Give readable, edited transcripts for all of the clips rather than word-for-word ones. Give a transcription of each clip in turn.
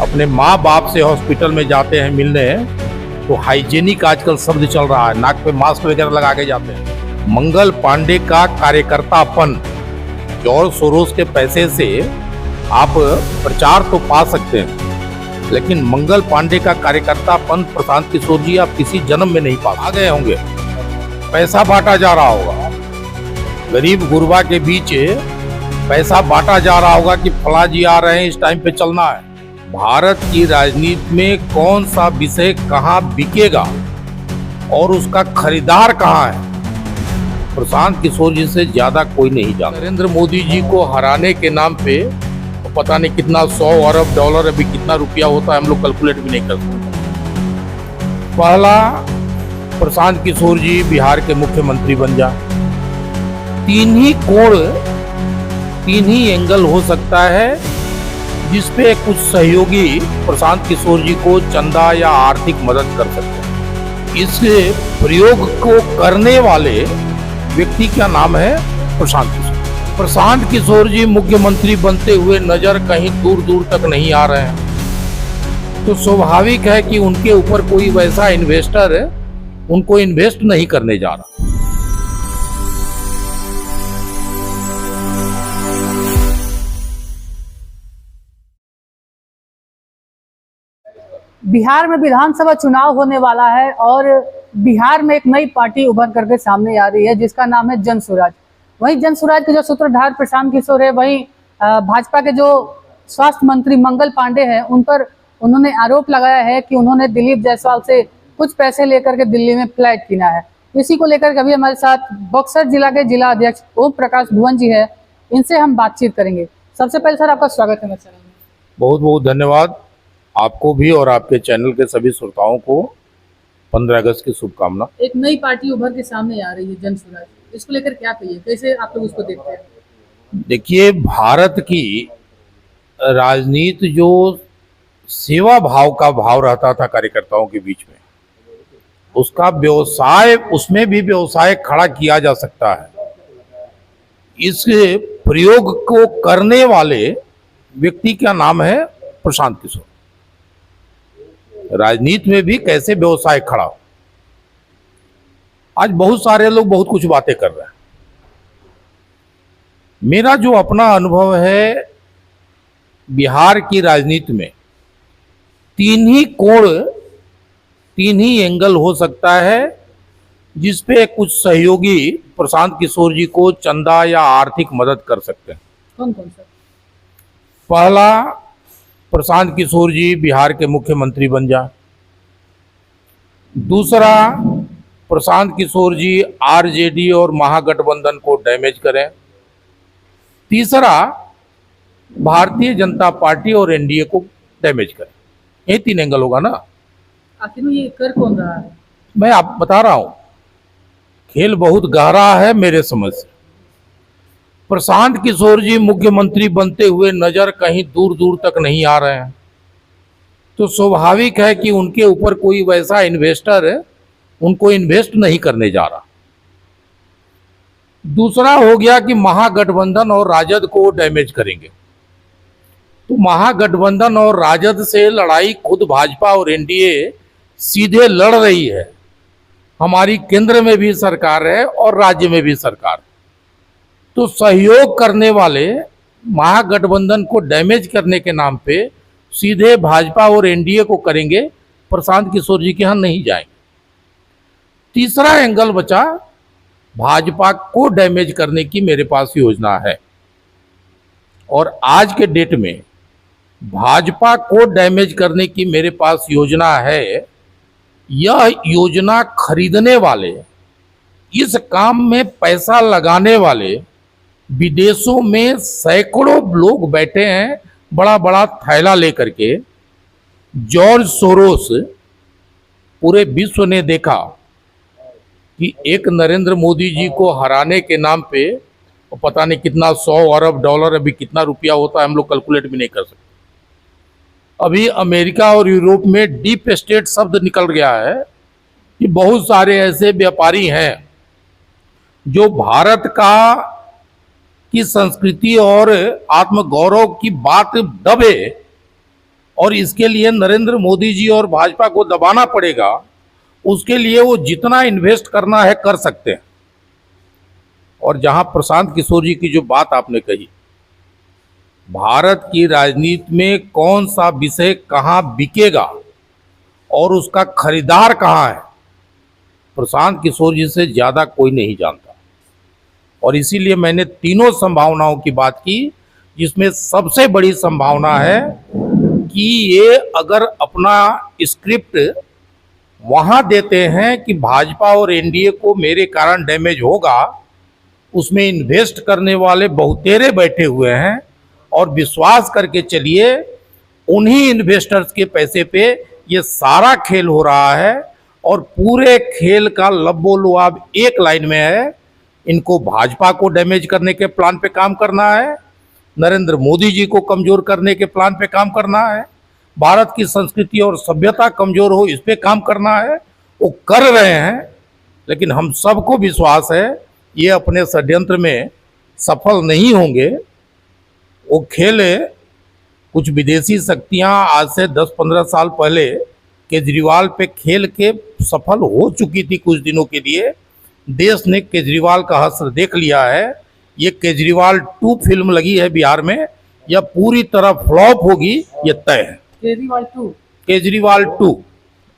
अपने माँ बाप से हॉस्पिटल में जाते हैं मिलने, तो हाइजेनिक आजकल शब्द चल रहा है, नाक पे मास्क वगैरह लगा के जाते हैं। मंगल पांडे का कार्यकर्तापन, जॉर्ज सोरोस के पैसे से आप प्रचार तो पा सकते हैं, लेकिन मंगल पांडे का कार्यकर्तापन प्रशांत किशोर जी आप किसी जन्म में नहीं पा गए होंगे। पैसा बांटा जा रहा होगा, गरीब गुरबा के बीच पैसा बांटा जा रहा होगा कि फला जी आ रहे हैं, इस टाइम पे चलना है। भारत की राजनीति में कौन सा विषय कहां बिकेगा और उसका खरीदार कहां है, प्रशांत किशोर जी से ज्यादा कोई नहीं जानता। नरेंद्र मोदी जी को हराने के नाम पे तो पता नहीं कितना 100 अरब डॉलर, अभी कितना रुपया होता है हम लोग कैलकुलेट भी नहीं कर सकते। पहला, प्रशांत किशोर जी बिहार के मुख्यमंत्री बन जाए। तीन ही कोण, तीन ही एंगल हो सकता है जिसपे कुछ सहयोगी प्रशांत किशोर जी को चंदा या आर्थिक मदद कर सकते हैं। इस प्रयोग को करने वाले व्यक्ति का नाम है प्रशांत किशोर। प्रशांत किशोर जी मुख्यमंत्री बनते हुए नजर कहीं दूर दूर तक नहीं आ रहे हैं, तो स्वाभाविक है कि उनके ऊपर कोई वैसा इन्वेस्टर उनको इन्वेस्ट नहीं करने जा रहा। बिहार में विधानसभा चुनाव होने वाला है और बिहार में एक नई पार्टी उभर करके सामने आ रही है जिसका नाम है जन स्वराज। वहीं जन स्वराज के जो सूत्रधार प्रशांत किशोर है, वहीं भाजपा के जो स्वास्थ्य मंत्री मंगल पांडे हैं, उन पर उन्होंने आरोप लगाया है कि उन्होंने दिलीप जायसवाल से कुछ पैसे लेकर के दिल्ली में फ्लैट किना है। इसी को लेकर अभी हमारे साथ बक्सर जिला के जिला अध्यक्ष ओम प्रकाश भुवन जी है, इनसे हम बातचीत करेंगे। सबसे पहले सर आपका स्वागत है। बहुत बहुत धन्यवाद आपको भी और आपके चैनल के सभी श्रोताओं को 15 अगस्त की शुभकामना। एक नई पार्टी उभर के सामने आ रही है जन स्वराज, इसको लेकर क्या कहिए, कैसे आप लोग उसको देखते हैं? देखिए, भारत की राजनीति जो सेवा भाव का भाव रहता था कार्यकर्ताओं के बीच में, उसका व्यवसाय, उसमें भी व्यवसाय खड़ा किया जा सकता है। इस प्रयोग को करने वाले व्यक्ति का नाम है प्रशांत किशोर। राजनीति में भी कैसे व्यवसाय खड़ा हो, आज बहुत सारे लोग बहुत कुछ बातें कर रहे हैं। मेरा जो अपना अनुभव है बिहार की राजनीति में, तीन ही कोण, तीन ही एंगल हो सकता है जिसपे कुछ सहयोगी प्रशांत किशोर जी को चंदा या आर्थिक मदद कर सकते हैं। कौन कौन सा? पहला, प्रशांत किशोर जी बिहार के मुख्यमंत्री बन जाए। दूसरा, प्रशांत किशोर जी आरजेडी और महागठबंधन को डैमेज करें। तीसरा, भारतीय जनता पार्टी और एनडीए को डैमेज करें। ये तीन एंगल होगा ना। आखिर में ये कर कौन रहा है? मैं आप बता रहा हूं, खेल बहुत गहरा है मेरे समझ से। प्रशांत किशोर जी मुख्यमंत्री बनते हुए नजर कहीं दूर दूर तक नहीं आ रहे हैं, तो स्वाभाविक है कि उनके ऊपर कोई वैसा इन्वेस्टर उनको इन्वेस्ट नहीं करने जा रहा। दूसरा हो गया कि महागठबंधन और राजद को डैमेज करेंगे, तो महागठबंधन और राजद से लड़ाई खुद भाजपा और एनडीए सीधे लड़ रही है। हमारी केंद्र में भी सरकार है और राज्य में भी सरकार है, तो सहयोग करने वाले महागठबंधन को डैमेज करने के नाम पे सीधे भाजपा और एनडीए को करेंगे, प्रशांत किशोर जी के यहाँ नहीं जाएंगे। तीसरा एंगल बचा भाजपा को डैमेज करने की मेरे पास योजना है, और आज के डेट में भाजपा को डैमेज करने की मेरे पास योजना है। यह योजना खरीदने वाले, इस काम में पैसा लगाने वाले विदेशों में सैकड़ों लोग बैठे हैं, बड़ा बड़ा थैला लेकर के। जॉर्ज सोरोस, पूरे विश्व ने देखा कि एक नरेंद्र मोदी जी को हराने के नाम पे पता नहीं कितना 100 अरब डॉलर, अभी कितना रुपया होता है हम लोग कैलकुलेट भी नहीं कर सकते। अभी अमेरिका और यूरोप में डीप स्टेट शब्द निकल गया है कि बहुत सारे ऐसे व्यापारी हैं जो भारत का की संस्कृति और आत्मगौरव की बात दबे और इसके लिए नरेंद्र मोदी जी और भाजपा को दबाना पड़ेगा। उसके लिए वो जितना इन्वेस्ट करना है कर सकते हैं। और जहां प्रशांत किशोर जी की जो बात आपने कही, भारत की राजनीति में कौन सा विषय कहां बिकेगा और उसका खरीदार कहां है, प्रशांत किशोर जी से ज्यादा कोई नहीं जानता। और इसीलिए मैंने तीनों संभावनाओं की बात की, जिसमें सबसे बड़ी संभावना है कि ये अगर अपना स्क्रिप्ट वहां देते हैं कि भाजपा और एनडीए को मेरे कारण डैमेज होगा, उसमें इन्वेस्ट करने वाले बहुतेरे बैठे हुए हैं और विश्वास करके चलिए उन्हीं इन्वेस्टर्स के पैसे पे ये सारा खेल हो रहा है। और पूरे खेल का लब्बो लुआब एक लाइन में है, इनको भाजपा को डैमेज करने के प्लान पे काम करना है, नरेंद्र मोदी जी को कमजोर करने के प्लान पे काम करना है, भारत की संस्कृति और सभ्यता कमजोर हो इस पे काम करना है। वो कर रहे हैं, लेकिन हम सबको विश्वास है ये अपने षड्यंत्र में सफल नहीं होंगे। वो खेल कुछ विदेशी शक्तियां आज से 10-15 साल पहले केजरीवाल पे खेल के सफल हो चुकी थी कुछ दिनों के लिए। देश ने केजरीवाल का हश्र देख लिया है। ये केजरीवाल 2 फिल्म लगी है बिहार में, यह पूरी तरह फ्लॉप होगी, ये तय है। केजरीवाल 2।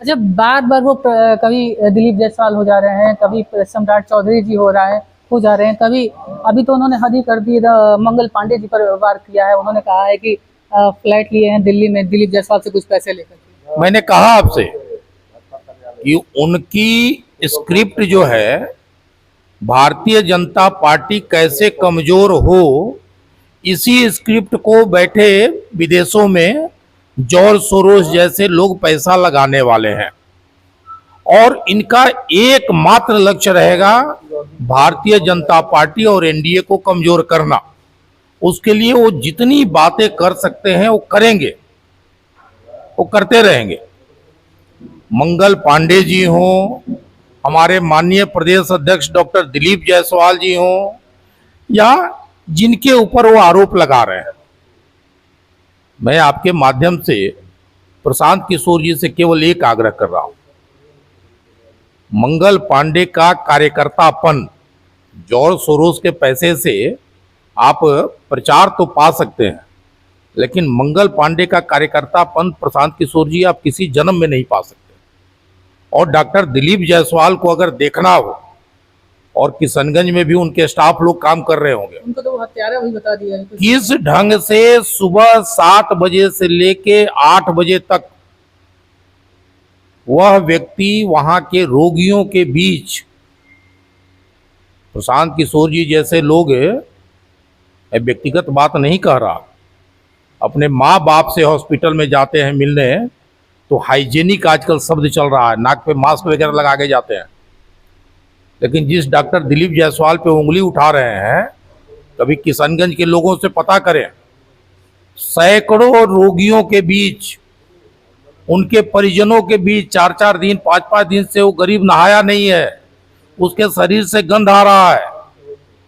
अच्छा, बार बार वो कभी दिलीप जायसवाल हो जा रहे हैं, कभी सम्राट चौधरी जी हो जा रहे हैं, कभी अभी तो उन्होंने हद ही कर दी, मंगल पांडे जी पर वार किया है। उन्होंने कहा है कि फ्लैट लिए हैं दिल्ली में दिलीप जायसवाल से कुछ पैसे लेकर। मैंने कहा आपसे कि उनकी स्क्रिप्ट जो है, भारतीय जनता पार्टी कैसे कमजोर हो, इसी स्क्रिप्ट को बैठे विदेशों में जॉर्ज सोरोस जैसे लोग पैसा लगाने वाले हैं। और इनका एकमात्र लक्ष्य रहेगा भारतीय जनता पार्टी और एनडीए को कमजोर करना। उसके लिए वो जितनी बातें कर सकते हैं वो करेंगे, वो करते रहेंगे। मंगल पांडे जी हों, हमारे माननीय प्रदेश अध्यक्ष डॉक्टर दिलीप जायसवाल जी हों, या जिनके ऊपर वो आरोप लगा रहे हैं, मैं आपके माध्यम से प्रशांत किशोर जी से केवल एक आग्रह कर रहा हूं, मंगल पांडे का कार्यकर्तापन, जॉर्ज सोरोस के पैसे से आप प्रचार तो पा सकते हैं, लेकिन मंगल पांडे का कार्यकर्तापन प्रशांत किशोर जी आप किसी जन्म में नहीं पा सकते। और डॉक्टर दिलीप जायसवाल को अगर देखना हो, और किशनगंज में भी उनके स्टाफ लोग काम कर रहे होंगे, उनको तो हत्यारा भी बता दिया है। किस ढंग से सुबह 7 बजे से लेके 8 बजे तक वह व्यक्ति वहां के रोगियों के बीच, प्रशांत किशोर जी जैसे लोग, व्यक्तिगत बात नहीं कह रहा, अपने माँ बाप से हॉस्पिटल में जाते हैं मिलने, तो हाइजेनिक आजकल शब्द चल रहा है, नाक पे मास्क वगैरह लगा के जाते हैं। लेकिन जिस डॉक्टर दिलीप जायसवाल पे उंगली उठा रहे हैं, कभी किशनगंज के लोगों से पता करें, सैकड़ों रोगियों के बीच, उनके परिजनों के बीच 4-4 दिन 5-5 दिन से वो गरीब नहाया नहीं है, उसके शरीर से गंध आ रहा है।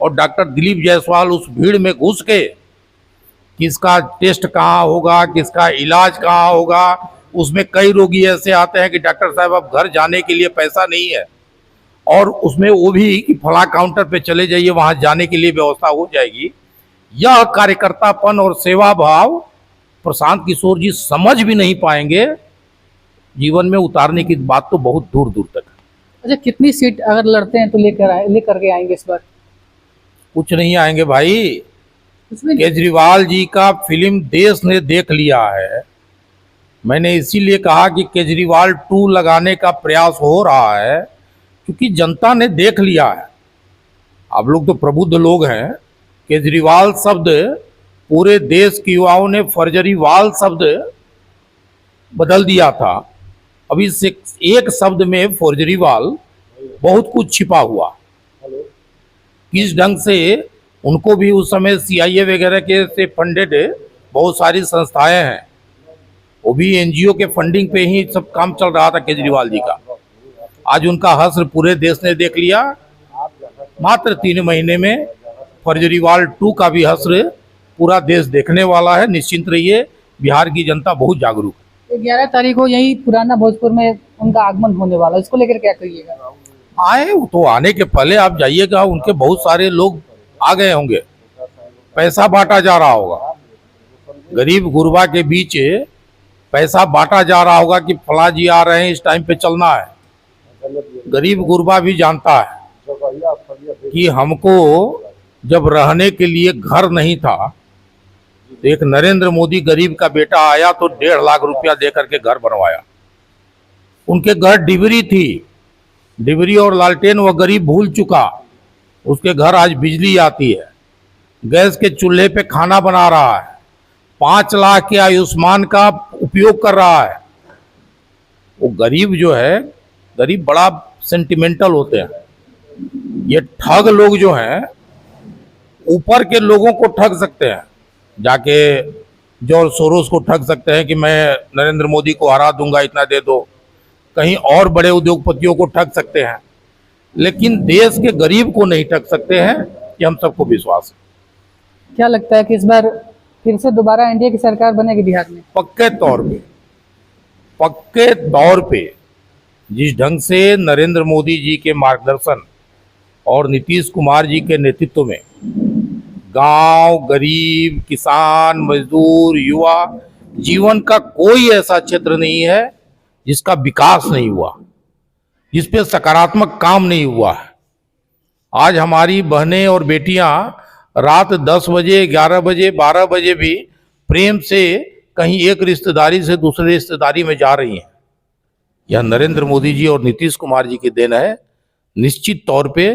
और डॉक्टर दिलीप जायसवाल उस भीड़ में घुस के किसका टेस्ट कहाँ होगा, किसका इलाज कहाँ होगा, उसमें कई रोगी ऐसे आते हैं कि डॉक्टर साहब अब घर जाने के लिए पैसा नहीं है, और उसमें वो भी कि फला काउंटर पे चले जाइए, वहां जाने के लिए व्यवस्था हो जाएगी। यह कार्यकर्तापन और सेवा भाव प्रशांत किशोर जी समझ भी नहीं पाएंगे। जीवन में उतारने की बात तो बहुत दूर दूर तक है। अच्छा, कितनी सीट अगर लड़ते हैं तो लेकर के आएंगे इस बार? कुछ नहीं आएंगे भाई। कुछ भी नहीं। केजरीवाल जी का फिल्म देश ने देख लिया है। मैंने इसीलिए कहा कि केजरीवाल 2 लगाने का प्रयास हो रहा है, क्योंकि जनता ने देख लिया है। आप लोग तो प्रबुद्ध लोग हैं। केजरीवाल शब्द पूरे देश के युवाओं ने फर्जरीवाल शब्द बदल दिया था। अभी इस एक शब्द में फर्जरीवाल बहुत कुछ छिपा हुआ। किस ढंग से उनको भी उस समय CIA वगैरह के से फंडेड बहुत सारी संस्थाएं हैं, वो भी NGO के फंडिंग पे ही सब काम चल रहा था केजरीवाल जी का। आज उनका हश्र पूरे देश ने देख लिया। मात्र 3 महीने में फर्जरीवाल 2 का भी हश्र पूरा देश देखने वाला है। निश्चिंत रहिए, बिहार की जनता बहुत जागरूक है। 11 तारीख को यही पुराना भोजपुर में उनका आगमन होने वाला है, इसको लेकर क्या कहिएगा? आए तो आने के पहले आप जाइएगा, उनके बहुत सारे लोग आ गए होंगे, पैसा बांटा जा रहा होगा, गरीब गुरबा के बीच पैसा बांटा जा रहा होगा कि फला जी आ रहे हैं, इस टाइम पे चलना है। गरीब गुरबा भी जानता है कि हमको जब रहने के लिए घर नहीं था, तो एक नरेंद्र मोदी गरीब का बेटा आया तो 1.5 लाख रुपया दे करके घर बनवाया। उनके घर डिबरी थी, डिबरी और लालटेन वो गरीब भूल चुका, उसके घर आज बिजली आती है, गैस के चूल्हे पे खाना बना रहा है, 5 लाख के आयुष्मान का उपयोग कर रहा है। वो गरीब जो है, गरीब बड़ा सेंटिमेंटल होते हैं। ये ठग लोग जो हैं ऊपर के लोगों को ठग सकते हैं, जाके जॉर्ज सोरोस को ठग सकते हैं कि मैं नरेंद्र मोदी को हरा दूंगा, इतना दे दो, कहीं और बड़े उद्योगपतियों को ठग सकते हैं, लेकिन देश के गरीब को नहीं ठग सकते हैं, कि हम सबको विश्वास है। क्या लगता है कि इस बार फिर से दोबारा एनडीए की सरकार बनेगी बिहार में? पक्के तौर पे जिस ढंग से नरेंद्र मोदी जी के मार्गदर्शन और नीतीश कुमार जी के नेतृत्व में गांव, गरीब, किसान, मजदूर, युवा, जीवन का कोई ऐसा क्षेत्र नहीं है जिसका विकास नहीं हुआ, जिस पे सकारात्मक काम नहीं हुआ है। आज हमारी बहनें और बेटियां रात 10 बजे, 11 बजे, 12 बजे भी प्रेम से कहीं एक रिश्तेदारी से दूसरे रिश्तेदारी में जा रही हैं। यह नरेंद्र मोदी जी और नीतीश कुमार जी की देन है। निश्चित तौर पे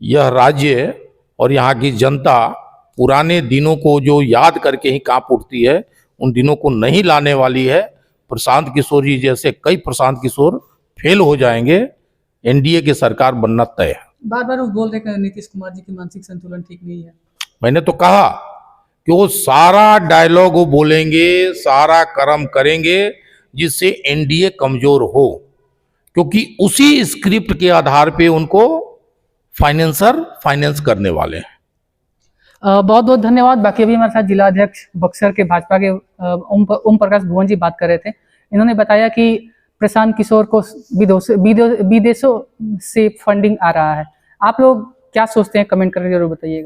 यह राज्य और यहाँ की जनता पुराने दिनों को जो याद करके ही कांप उठती है, उन दिनों को नहीं लाने वाली है। प्रशांत किशोर जी जैसे कई प्रशांत किशोर फेल हो जाएंगे, एनडीए की सरकार बनना तय है। बार बार वो बोल रहे हैं नीतीश कुमार जी की मानसिक संतुलन ठीक नहीं है। मैंने तो कहा कि वो सारा डायलॉग वो बोलेंगे, सारा कर्म करेंगे जिससे एनडीए कमजोर हो, क्योंकि उसी स्क्रिप्ट के आधार पे उनको फाइनेंस करने वाले हैं। बहुत बहुत धन्यवाद। बाकी अभी हमारे साथ जिला अध्यक्ष बक्सर के भाजपा के ओम प्रकाश भुवन जी बात कर रहे थे। इन्होंने बताया कि प्रशांत किशोर को विदेशों से फंडिंग आ रहा है। आप लोग क्या सोचते हैं, कमेंट करके जरूर बताइएगा।